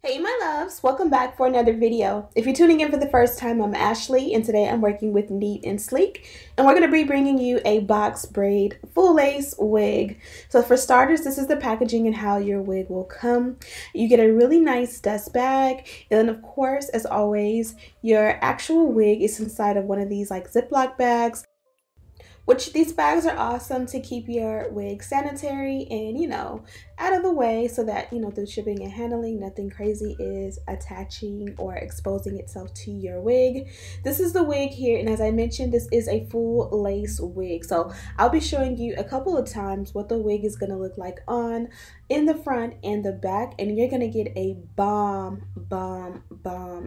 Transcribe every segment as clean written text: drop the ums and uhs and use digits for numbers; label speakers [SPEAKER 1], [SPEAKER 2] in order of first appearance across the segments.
[SPEAKER 1] Hey my loves, welcome back for another video. If you're tuning in for the first time, I'm Ashley and today I'm working with Neat and Sleek and we're going to be bringing you a box braid full lace wig. So for starters, this is the packaging and how your wig will come. You get a really nice dust bag, and then of course, as always, your actual wig is inside of one of these like Ziploc bags. Which these bags are awesome to keep your wig sanitary and, out of the way so that, through shipping and handling, nothing crazy is attaching or exposing itself to your wig. This is the wig here, and as I mentioned, this is a full lace wig. So I'll be showing you a couple of times what the wig is going to look like on in the front and the back, and you're going to get a bomb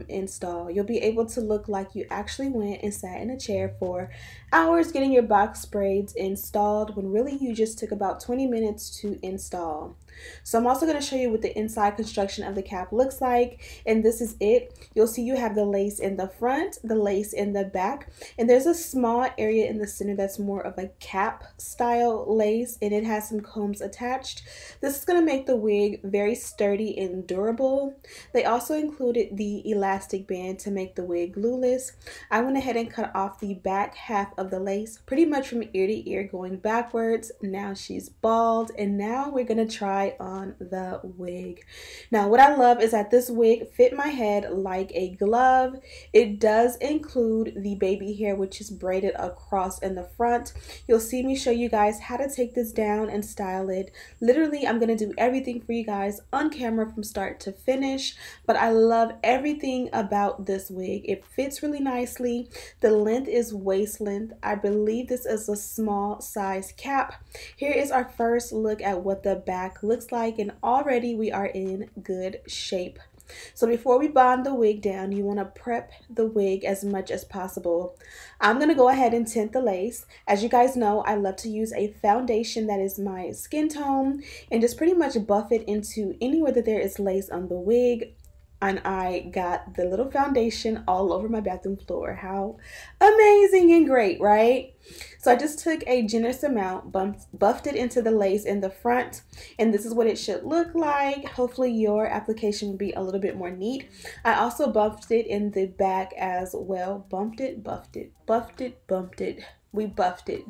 [SPEAKER 1] install. You'll be able to look like you actually went and sat in a chair for hours getting your box braids installed when really you just took about 20 minutes to install. So I'm also going to show you what the inside construction of the cap looks like, and this is it. You'll see you have the lace in the front, the lace in the back, and there's a small area in the center that's more of a cap style lace, and it has some combs attached. This is going to make the wig very sturdy and durable. They also included the elastic band to make the wig glueless. I went ahead and cut off the back half of the lace pretty much from ear to ear going backwards. Now she's bald, and now we're going to try on the wig. Now what I love is that this wig fit my head like a glove. It does include the baby hair, which is braided across in the front. You'll see me show you guys how to take this down and style it. Literally, I'm going to do everything for you guys on camera from start to finish, but I love everything about this wig. It fits really nicely. The length is waist length. I believe this is a small size cap. Here is our first look at what the back looks like, and already we are in good shape. So before we bond the wig down, you want to prep the wig as much as possible. I'm going to go ahead and tint the lace. As you guys know, I love to use a foundation that is my skin tone and just pretty much buff it into anywhere that there is lace on the wig. And I got the little foundation all over my bathroom floor. How amazing and great, right? So I just took a generous amount, buffed it into the lace in the front, and this is what it should look like. Hopefully your application will be a little bit more neat. I also buffed it in the back as well. Bumped it, buffed it, buffed it, bumped it. We buffed it.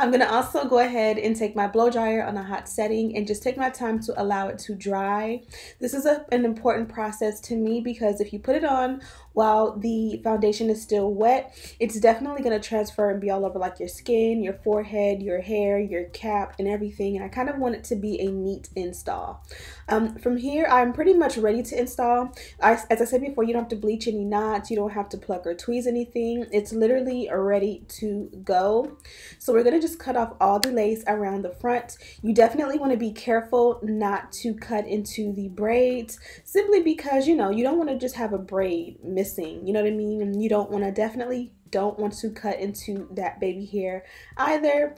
[SPEAKER 1] I'm going to also go ahead and take my blow dryer on a hot setting and just take my time to allow it to dry. This is an important process to me because if you put it on while the foundation is still wet, it's definitely going to transfer and be all over like your skin, your forehead, your hair, your cap, and everything. And I kind of want it to be a neat install. From here, I'm pretty much ready to install. As I said before, you don't have to bleach any knots. You don't have to pluck or tweeze anything. It's literally ready to go. So we're going to just cut off all the lace around the front. You definitely want to be careful not to cut into the braids, simply because, you don't want to just have a braid missing. You know what I mean? And you definitely don't want to cut into that baby hair either.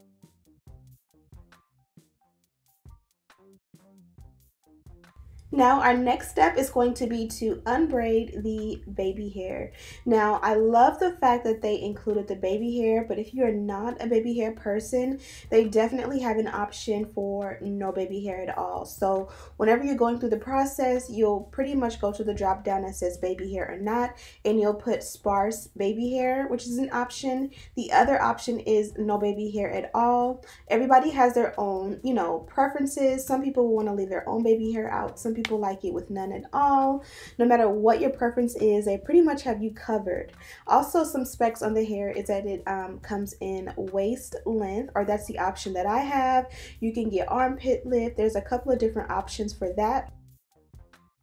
[SPEAKER 1] Now our next step is going to be to unbraid the baby hair. Now I love the fact that they included the baby hair, but if you're not a baby hair person, they definitely have an option for no baby hair at all. So whenever you're going through the process, you'll pretty much go to the drop down that says baby hair or not, and you'll put sparse baby hair, which is an option. The other option is no baby hair at all. Everybody has their own, preferences. Some people will want to leave their own baby hair out. Some people like it with none at all. No matter what your preference is, they pretty much have you covered. Also, some specs on the hair is that it comes in waist length, or that's the option that I have. You can get armpit lift. There's a couple of different options for that.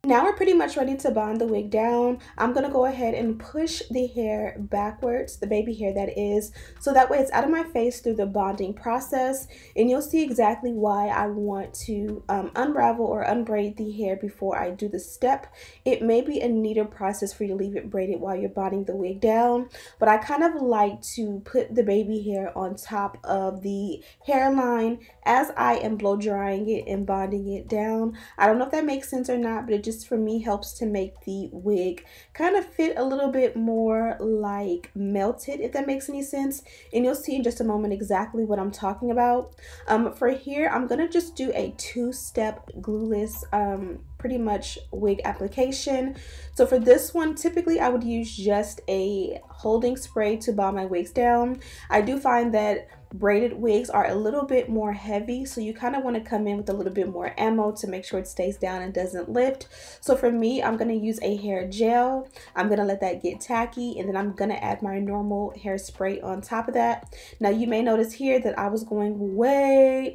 [SPEAKER 1] Now we're pretty much ready to bond the wig down. I'm going to go ahead and push the hair backwards, the baby hair that is, so that way it's out of my face through the bonding process, and you'll see exactly why I want to unravel or unbraid the hair before I do the step. It may be a neater process for you to leave it braided while you're bonding the wig down, but I kind of like to put the baby hair on top of the hairline as I am blow drying it and bonding it down. I don't know if that makes sense or not, but it just for me helps to make the wig kind of fit a little bit more like melted, if that makes any sense. And you'll see in just a moment exactly what I'm talking about. For here, I'm gonna just do a two-step glueless pretty much wig application. So for this one, typically I would use just a holding spray to bond my wigs down. I do find that braided wigs are a little bit more heavy, so you kind of want to come in with a little bit more ammo to make sure it stays down and doesn't lift. So for me, I'm going to use a hair gel. I'm going to let that get tacky, and then I'm going to add my normal hairspray on top of that. Now you may notice here that I was going way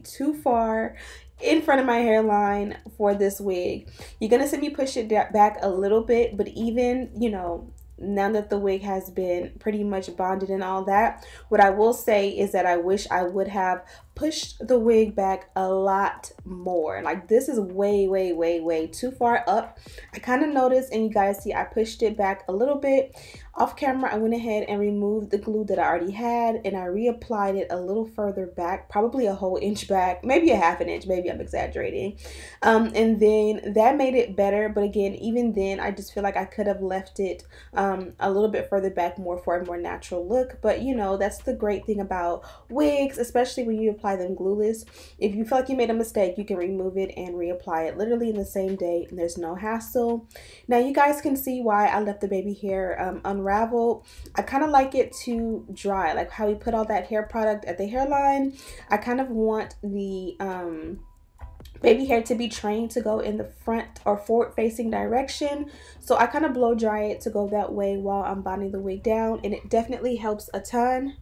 [SPEAKER 1] too far in front of my hairline for this wig. You're going to see me push it back a little bit, but even, you know, now that the wig has been pretty much bonded and all that, what I will say is that I wish I would have pushed the wig back a lot more. Like, this is way too far up. I kind of noticed, and you guys see I pushed it back a little bit. Off camera, I went ahead and removed the glue that I already had, and I reapplied it a little further back, probably a whole inch back, maybe a half an inch, maybe I'm exaggerating. And then that made it better, but again, even then, I just feel like I could have left it a little bit further back more for a more natural look. But you know, that's the great thing about wigs, especially when you apply them glueless. If you feel like you made a mistake, you can remove it and reapply it literally in the same day, and there's no hassle. Now you guys can see why I left the baby hair unraveled. I kind of like it to dry, like how we put all that hair product at the hairline. I kind of want the baby hair to be trained to go in the front or forward facing direction, so I kind of blow dry it to go that way while I'm bonding the wig down, and it definitely helps a ton.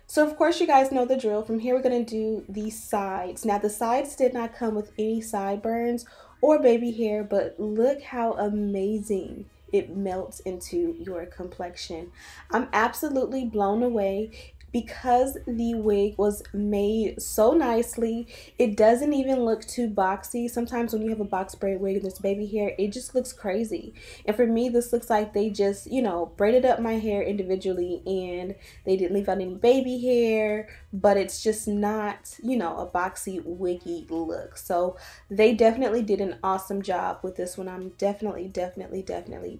[SPEAKER 1] So of course you guys know the drill. From here we're going to do the sides. Now the sides did not come with any sideburns or baby hair, but look how amazing it melts into your complexion. I'm absolutely blown away. Because the wig was made so nicely, it doesn't even look too boxy. Sometimes when you have a box braid wig and there's baby hair, it just looks crazy. And for me, this looks like they just, you know, braided up my hair individually and they didn't leave out any baby hair, but it's just not, you know, a boxy wiggy look. So they definitely did an awesome job with this one. I'm definitely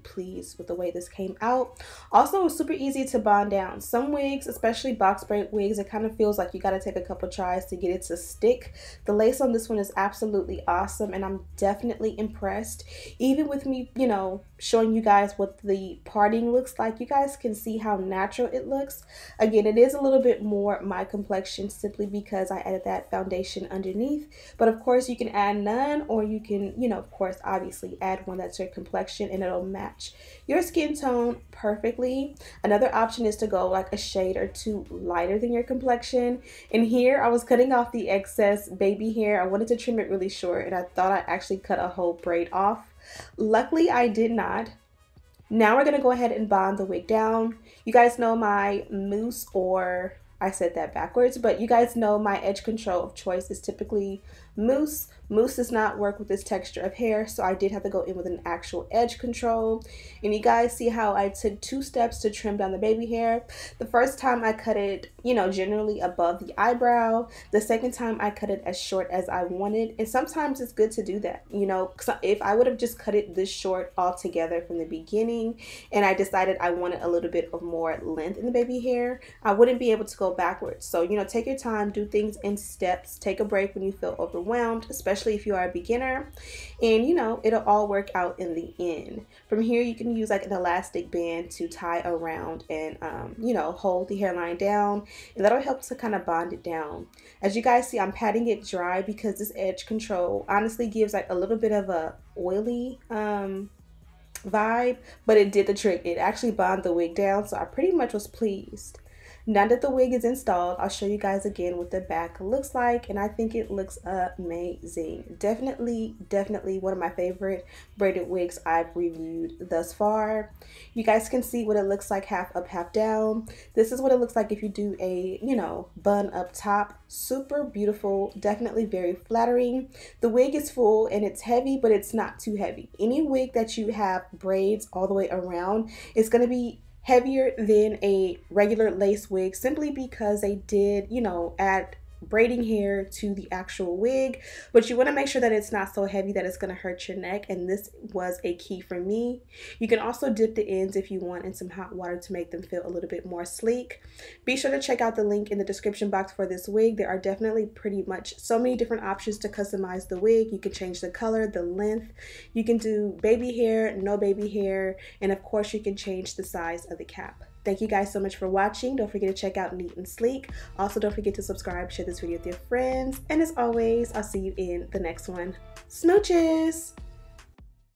[SPEAKER 1] pleased with the way this came out. Also, it was super easy to bond down. Some wigs, especially box braid wigs, it kind of feels like you got to take a couple tries to get it to stick. The lace on this one is absolutely awesome, and I'm definitely impressed. Even with me, you know, showing you guys what the parting looks like, you guys can see how natural it looks. Again, it is a little bit more my complexion simply because I added that foundation underneath, but of course you can add none, or you can, you know, of course obviously add one that's your complexion and it'll match your skin tone perfectly. Another option is to go like a shade or two lighter than your complexion. And here I was cutting off the excess baby hair. I wanted to trim it really short, and I thought I actually cut a whole braid off. Luckily I did not. Now we're going to go ahead and bond the wig down. You guys know my mousse, or I said that backwards, but you guys know my edge control of choice is typically mousse. Mousse does not work with this texture of hair, so I did have to go in with an actual edge control. And you guys see how I took 2 steps to trim down the baby hair. The first time I cut it, you know, generally above the eyebrow. The second time I cut it as short as I wanted. And sometimes it's good to do that, you know. If I would have just cut it this short altogether from the beginning, and I decided I wanted a little bit of more length in the baby hair, I wouldn't be able to go backwards. So, you know, take your time, do things in steps, take a break when you feel overwhelmed, especially if you are a beginner, and you know, it'll all work out in the end. From here you can use like an elastic band to tie around and you know, hold the hairline down, and that'll help to kind of bond it down. As you guys see, I'm patting it dry because this edge control honestly gives like a little bit of a oily vibe, but it did the trick. It actually bonded the wig down, so I pretty much was pleased. Now that the wig is installed, I'll show you guys again what the back looks like, and I think it looks amazing. Definitely one of my favorite braided wigs I've reviewed thus far. You guys can see what it looks like half up, half down. This is what it looks like if you do a, you know, bun up top. Super beautiful, definitely very flattering. The wig is full and it's heavy, but it's not too heavy. Any wig that you have braids all the way around is going to be heavier than a regular lace wig, simply because they did, you know, add braiding hair to the actual wig, but you want to make sure that it's not so heavy that it's going to hurt your neck, and this was a key for me. You can also dip the ends if you want in some hot water to make them feel a little bit more sleek. Be sure to check out the link in the description box for this wig. There are definitely pretty much so many different options to customize the wig. You can change the color, the length, you can do baby hair, no baby hair, and of course you can change the size of the cap. Thank you guys so much for watching. Don't forget to check out Neat and Sleek. Also, don't forget to subscribe, share this video with your friends. And as always, I'll see you in the next one. Smooches!